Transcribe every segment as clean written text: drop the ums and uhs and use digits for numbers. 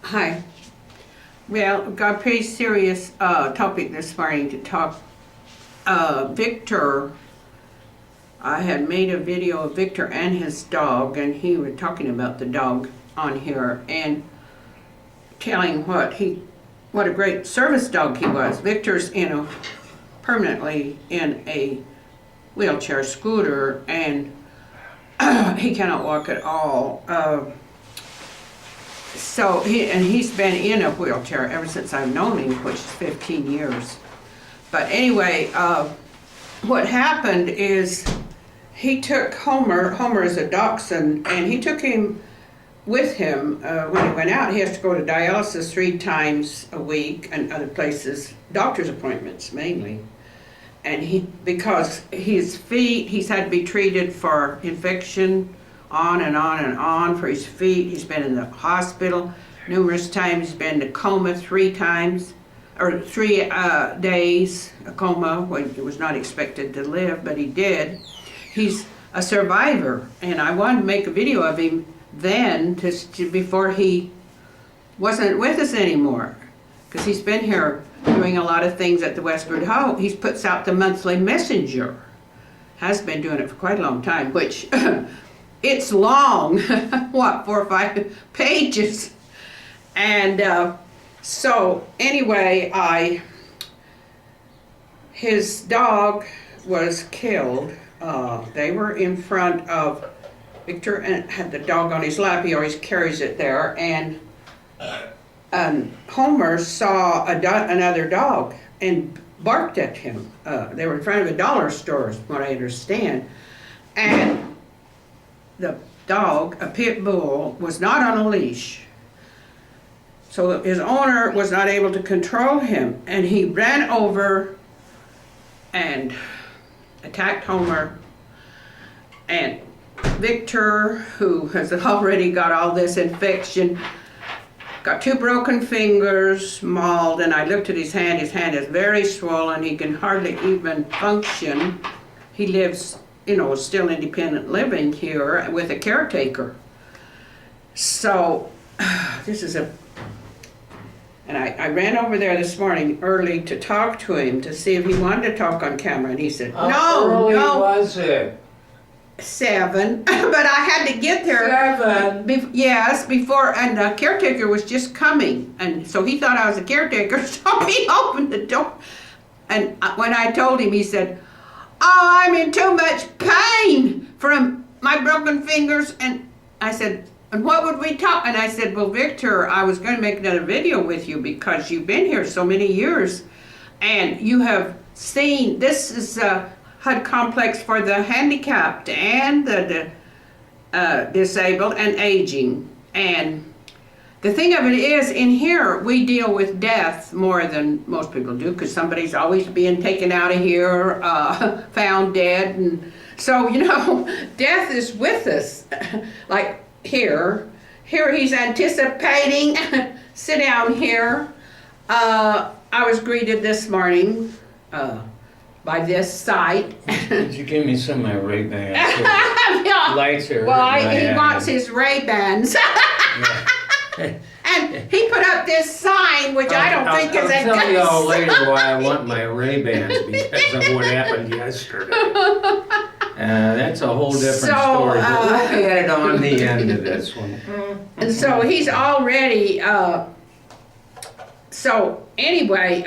Hi. Well, we've got a pretty serious topic this morning to talk. Victor, I had made a video of Victor and his dog, and he was talking about the dog on here and telling what a great service dog he was. Victor's permanently in a wheelchair scooter, and he cannot walk at all. So he's been in a wheelchair ever since I've known him, which is 15 years. But anyway, what happened is he took Homer is a dachshund, and he took him with him when he went out. He has to go to dialysis 3 times a week and other places, doctor's appointments mainly. And because his feet, he's had to be treated for infection on and on and on for his feet. He's been in the hospital numerous times. He's been in a coma 3 times, or 3 days, a coma when he was not expected to live, but he did. He's a survivor, and I wanted to make a video of him then, before he wasn't with us anymore, because he's been here doing a lot of things at the Westward Ho. He puts out the monthly messenger, has been doing it for quite a long time, which it's long, what, 4 or 5 pages. And so anyway, his dog was killed. They were in front of Victor and had the dog on his lap. He always carries it there. And Homer saw another dog and barked at him. They were in front of a dollar store, is what I understand. And the dog, a pit bull, was not on a leash. So his owner was not able to control him, and he ran over and attacked Homer. And Victor, who has already got all this infection, got 2 broken fingers, mauled, and I looked at his hand. His hand is very swollen. He can hardly even function. He lives, still independent living here with a caretaker. So this is and I ran over there this morning early to talk to him to see if he wanted to talk on camera, and he said, How early was it? 7, but I had to get there. 7? Yes, before, and the caretaker was just coming, and so he thought I was a caretaker, so he opened the door. And when I told him, he said, "Oh, I'm in too much pain from my broken fingers." And I said, "And what would we talk?" And I said, "Well, Victor, I was going to make another video with you because you've been here so many years, and you have seen, this is HUD complex for the handicapped and the disabled and aging. And the thing of it is, in here, we deal with death more than most people do, because somebody's always being taken out of here, found dead. And so, death is with us. Like here he's anticipating. Sit down here. I was greeted this morning by this sight. Did you give me some of my Ray-Bans? Lights are well, he wants his Ray-Bans. And he put up this sign, which I don't think is a good sign. I'll tell y'all later why I want my Ray-Bans, because of what happened yesterday. That's a whole different story, but we'll get it on the end of this one. And so he's already, so anyway,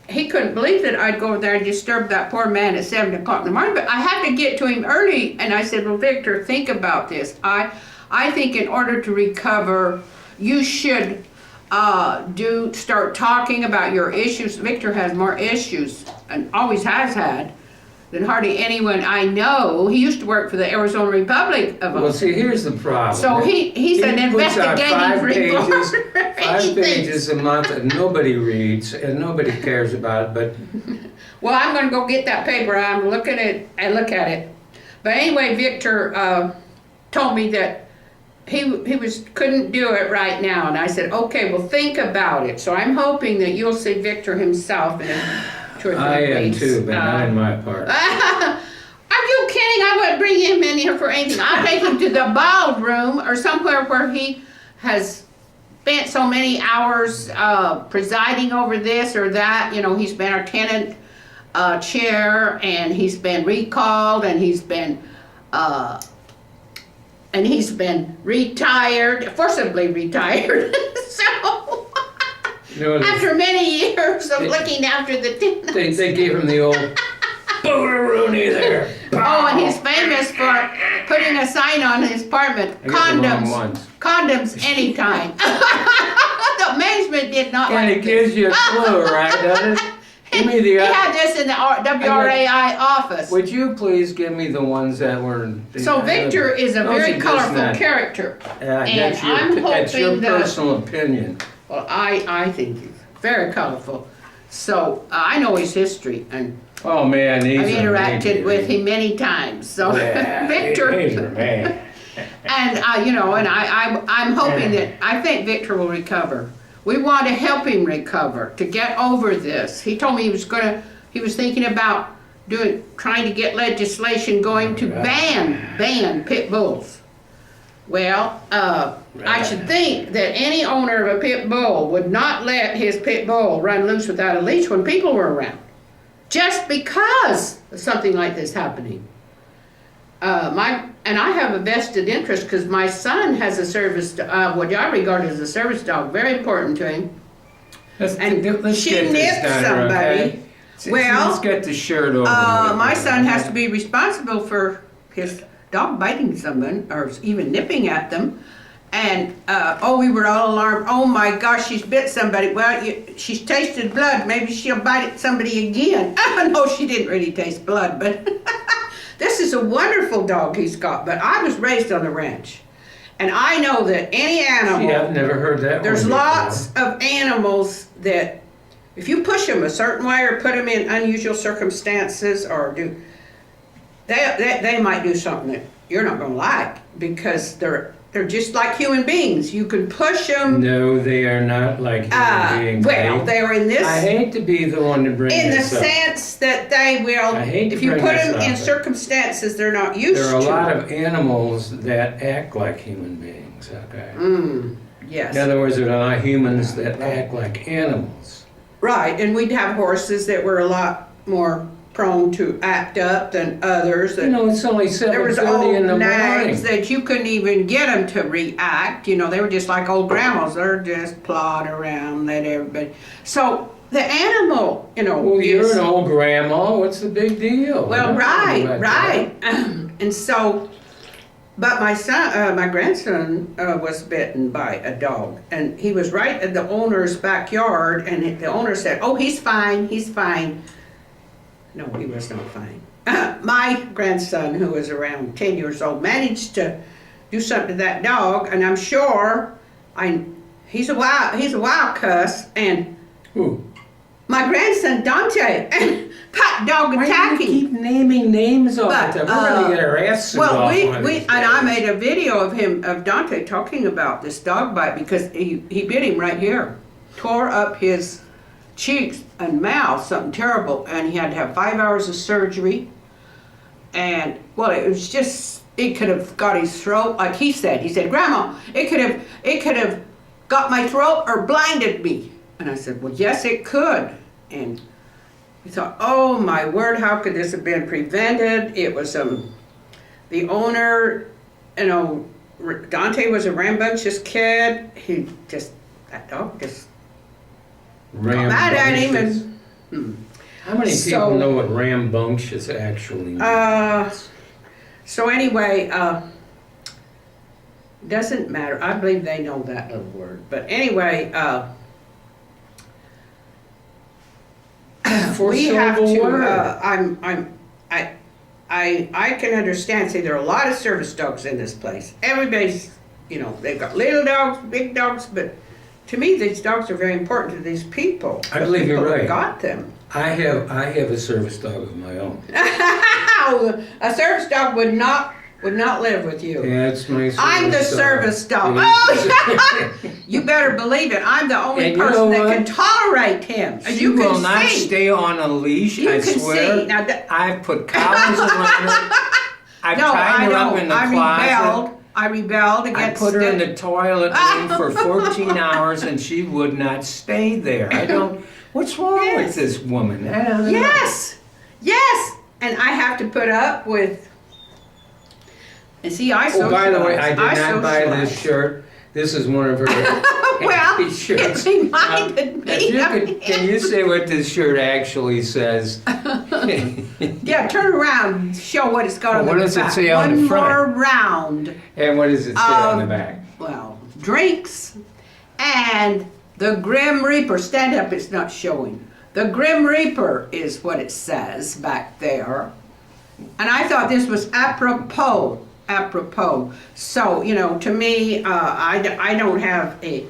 he couldn't believe that I'd go over there and disturb that poor man at 7 o'clock in the morning, but I had to get to him early. And I said, "Well, Victor, think about this. I think in order to recover, you should start talking about your issues." Victor has more issues, and always has had, than hardly anyone I know. He used to work for the Arizona Republic of Well, see, here's the problem. So he's an investigative reporter. 5 pages a month, and nobody reads, and nobody cares about it, but... Well, I'm going to go get that paper. I'm looking at it. But anyway, Victor told me that he couldn't do it right now, and I said, "Okay, well, think about it." So I'm hoping that you'll see Victor himself in 2 or 3 weeks. I am too, but not in my part. Are you kidding? I wouldn't bring him in here for anything. I'll take him to the bald room or somewhere where he has spent so many hours presiding over this or that. You know, he's been our tenant chair, and he's been recalled, and he's been retired, forcibly retired. So after many years of looking after the tenants, they gave him the old bootaroonie there. Oh, and he's famous for putting a sign on his apartment, condoms anytime. The management did not like And it gives you a clue, right, doesn't it? Give me the. He had this in the WRAI office. Would you please give me the ones that were? So Victor is a very colorful character. And that's your personal opinion. Well, I think he's very colorful. So I know his history, and oh man, I've interacted with him many times. So yeah, Victor, he's a man. And you know, and I'm hoping that I think Victor will recover. We want to help him recover, to get over this. He told me he was thinking about trying to get legislation going to ban pit bulls. Well, I should think that any owner of a pit bull would not let his pit bull run loose without a leash when people were around, just because of something like this happening. And I have a vested interest because my son has a service, what I regard as a service dog, very important to him. Let's she get nipped this done, somebody. Okay? Well, let's get the shirt over. My son has to be responsible for his dog biting someone or even nipping at them. And we were all alarmed. Oh my gosh, she's bit somebody. Well, she's tasted blood. Maybe she'll bite at somebody again. No, she didn't really taste blood, but this is a wonderful dog he's got. But I was raised on the ranch, and I know that any animal. See, I've never heard that. There's lots of animals that, if you push them a certain way or put them in unusual circumstances, or they might do something that you're not going to like, because they're just like human beings. You can push them. No, they are not like human beings. Well, they're in this. I hate to be the one to bring in this the up. sense that they will. If you put them in circumstances they're not used to. There are a lot of animals that act like human beings. Okay. Yes. In other words, there are a lot of humans that act like animals. Right, and we'd have horses that were a lot more prone to act up than others. You know, it's only 7:30 in the morning. That you couldn't even get them to react. You know, they were just like old grandmas. They're just plod around, let everybody. So the animal, you know. Well, you're an old grandma. What's the big deal? Well, right. And so, but my son, my grandson was bitten by a dog, and he was right in the owner's backyard, and the owner said, "Oh, he's fine, he's fine." No, he was not fine. My grandson, who was around 10 years old, managed to do something to that dog, and I'm sure he's a wild cuss. And who? My grandson Dante, and that dog attacking. Why do you keep naming names all the time? We're gonna get our asses off one of these days. I made a video of Dante talking about this dog bite, because he bit him right here, tore up his cheeks and mouth, something terrible, and he had to have 5 hours of surgery. And well, it could have got his throat, like he said, "Grandma, it could have got my throat or blinded me." And I said, "Well, yes, it could." And we thought, oh my word, how could this have been prevented? It was the owner, you know, Dante was a rambunctious kid. That dog just mad at him. And how many people know what rambunctious actually means? So anyway, doesn't matter. I believe they know that little word. But anyway, we have to. I can understand. See, there are a lot of service dogs in this place. Everybody's, you know, they've got little dogs, big dogs, but to me, these dogs are very important to these people. I believe you're right. Got them. I have a service dog of my own. A service dog would not live with you. Yeah, it's my service I'm the dog. service dog. Oh, you better believe it. I'm the only person that can tolerate him. She will not stay on a leash. I swear. Now, I've put collars around her. I've tied her up in the closet. I rebelled I against put her in it. the toilet room for 14 hours and she would not stay there. What's wrong with this woman? I don't know. Yes, yes, and I have to put up with. And see, I socialize. Oh, by the way, I did not buy socialize. this shirt. This is one of her Well, happy shirts. it reminded me of him. Can you say what this shirt actually says? Yeah, turn around, show what it's got on the back. What does it say on the One front? more round. And what does it say on the back? Well, drinks and the Grim Reaper. Stand up, it's not showing. The Grim Reaper is what it says back there. And I thought this was apropos. So, to me, I don't have a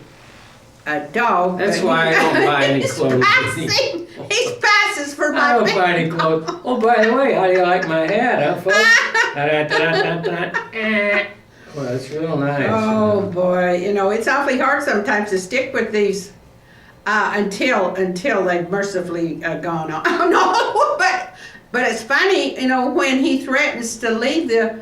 dog. That's but why I don't buy any he's clothes. passing. He passes for I my don't buy any clothes. Oh, by the way, how do you like my hat, huh, folks? Well, it's real nice. Oh boy, it's awfully hard sometimes to stick with these until they've mercifully gone on. No, but it's funny, when he threatens to leave the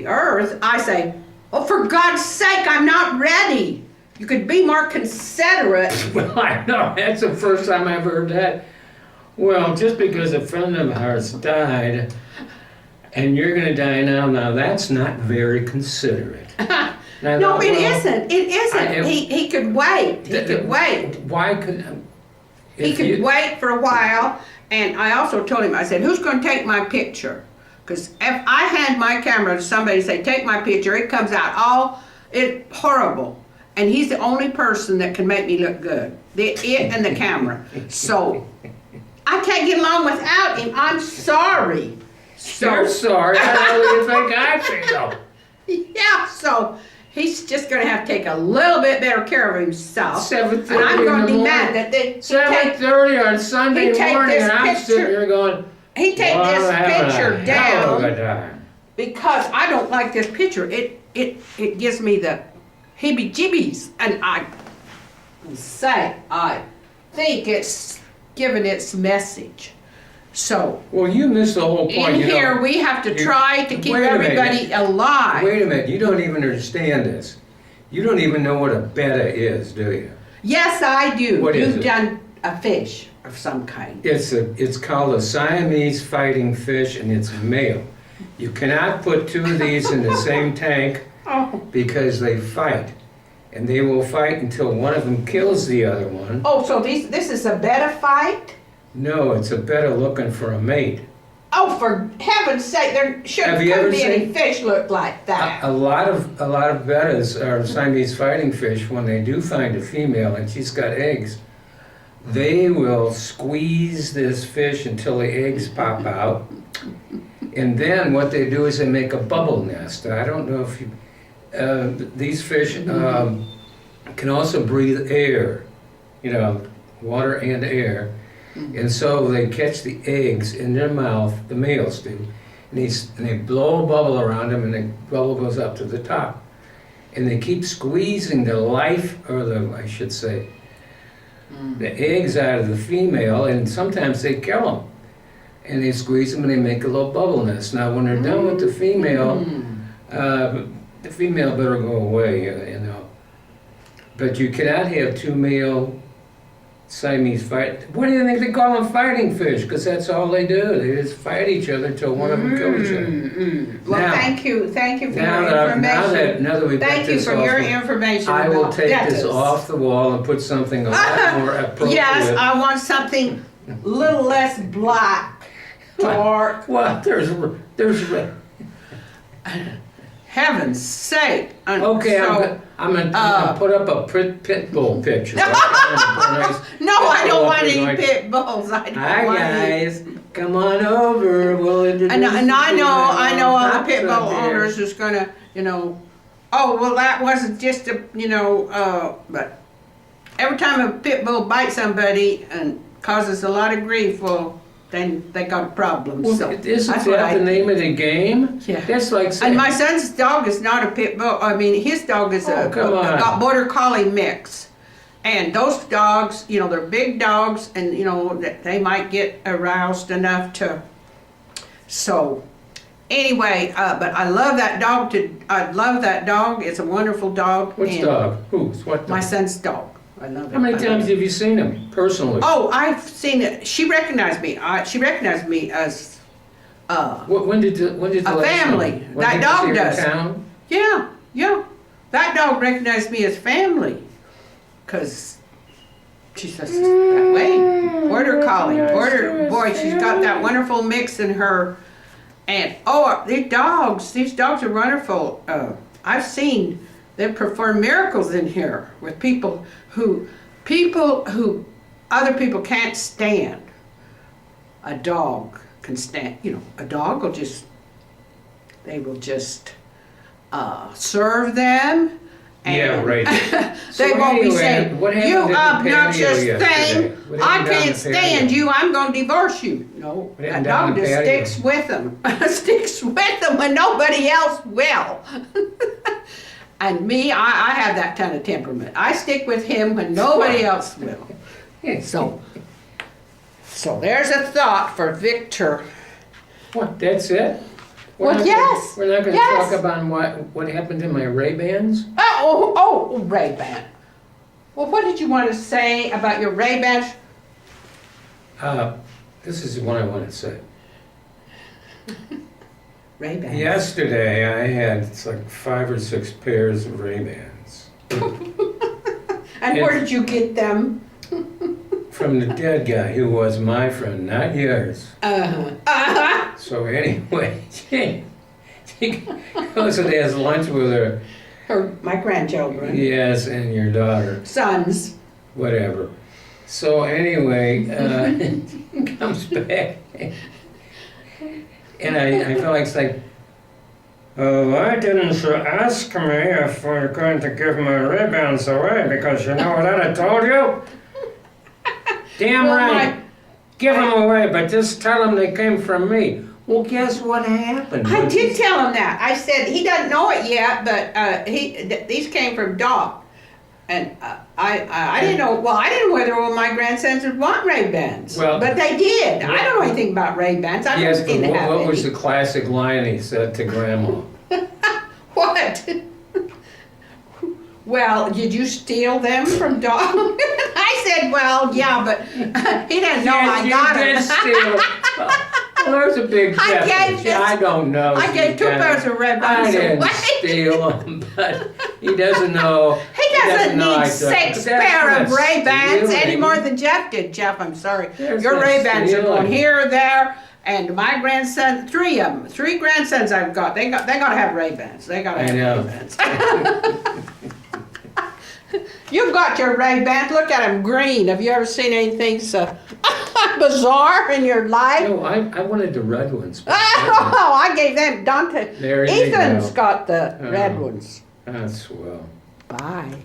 earth, I say, oh, for God's sake, I'm not ready. You could be more considerate. Well, I know. That's the first time I've heard that. Well, just because a friend of ours died, and you're going to die now that's not very considerate. No, it isn't. It isn't. He could wait. He could wait. Why could... He could wait for a while, and I also told him, I said, who's going to take my picture? Because if I hand my camera to somebody and say, take my picture, it comes out horrible. And he's the only person that can make me look good. It and the camera. So, I can't get along without him. I'm sorry. You're sorry. How do you think I feel? Yeah, so he's just going to have to take a little bit better care of himself. 7:30 and I'm going to in the demand morning. that 7:30 on Sunday morning, and I'm sitting here going, he take well, this I'm having picture a hell of a down time. because I don't like this picture. It gives me the heebie-jeebies, and I think it's given its message. So, Well, you missed the whole point. in here we have to try to keep everybody alive. Wait a minute, you don't even understand this. You don't even know what a betta is, do you? Yes, I do. What is You've it? done a fish of some kind. It's called a Siamese fighting fish, and it's male. You cannot put two of these in the same tank Oh, because they fight. And they will fight until one of them kills the other one. so this is a betta fight? No, it's a betta looking for a mate. Oh, for heaven's sake, there Have shouldn't you ever be any seen- fish look like that. A lot of bettas are Siamese fighting fish. When they do find a female and she's got eggs, they will squeeze this fish until the eggs pop out. And then what they do is they make a bubble nest. I don't know if you... these fish can also breathe air, water and air. And so they catch the eggs in their mouth, the males do, and they blow a bubble around them, and the bubble goes up to the top. And they keep squeezing the the eggs out of the female, and sometimes they kill them. And they squeeze them and they make a little bubble nest. Now when they're done with the female better go away, But you cannot have two male Siamese fight. What do you think they call them? Fighting fish? Because that's all they do. They just fight each other till one of them kills each other. Well, Now- thank you for your Now information. that we've got Thank you this for off your the- information I will about take this bettas. off the wall and put something a lot more appropriate. Yes, I want something a little less black, dark. Well, there's Heaven's sake. okay. So, I'm gonna put up a pit bull picture. Okay? no, I don't want any Like, pit bulls. I don't Hi want any. guys, come on over. We'll introduce And you I to know my all the hops pit bull up here. owners is gonna, oh, well, that wasn't just but every time a pit bull bites somebody and causes a lot of grief, well, then they got a problem. Well, So isn't that's what that the name of the game? Yeah. That's like saying, And my son's dog is not a pit bull. I mean, his dog is Oh, come on. got border collie mix. And those dogs, they're big dogs, and that they might get aroused enough to. So, Anyway, but I love that dog. I love that dog. It's a wonderful dog. Which and dog? Whose? What dog? My son's dog. I love it. How many I love times it. have you seen him personally? Oh, I've seen it. She recognized me. She recognized me as When did the last family. time? When That did you dog see her in does. town? yeah. That dog recognized me as family. 'Cause she's just that way. Border collie. Boy, she's got that wonderful mix in her. And these dogs are wonderful. I've seen them perform miracles in here with people who other people can't stand. A dog can stand, a dog will just serve them. And Yeah, right. they So won't be anyway, saying, what happened you at the obnoxious patio yesterday? thing, What I happened down can't the stand patio? you, I'm gonna divorce you. No, What that happened down dog the just patio? sticks with them. Sticks with them when nobody else will. And me, I have that kind of temperament. I stick with him when nobody else will. So there's a thought for Victor. What, that's it? Well, yes, We're not gonna yes. talk about what happened to my Ray-Bans? Oh, Ray-Ban. Well, what did you want to say about your Ray-Bans? This is what I want to say. Ray-Bans. Yesterday, I had like 5 or 6 pairs of Ray-Bans. And where did you get them? From the dead guy who was my friend, not yours. So anyway, she goes and has lunch with My grandchildren. yes, and your daughter, Sons. whatever. So anyway, comes back, and I feel like it's like, oh, why didn't you ask me if we're going to give my ribbons away? Because you know what I told you? Damn Well, right. Give them away, but just tell them they came from me. Well, guess what happened? I did tell him that. I said he doesn't know it yet, but these came from Doc, and I didn't know. Well, I didn't know whether my grandsons would want Ray-Bans, Well, but they did. I don't know anything about Ray-Bans. I Yes, didn't but have what was any. the classic line he said to Grandma? What? Well, did you steal them from Doc? I said, well, yeah, but he didn't know I got them. Well, there's a big I difference. gave I don't know. I gave 2 pairs of I Ray-Bans didn't away. steal them, but he doesn't know. He doesn't know I need took them. 6 But that's pair of not Ray-Bans any stealing. more than Jeff did. Jeff, I'm sorry. There's Your not Ray-Bans are going stealing. here or there, and my grandson, 3 of them, 3 grandsons I've got, they got to have Ray-Bans. They got to I have know. Ray-Bans. You've got your Ray-Bans. Look at them, green. Have you ever seen anything so bizarre in your life? No, I wanted the red ones. Oh, I gave them Dante. There you Ethan's go. got the Oh. red ones. That's swell. Bye.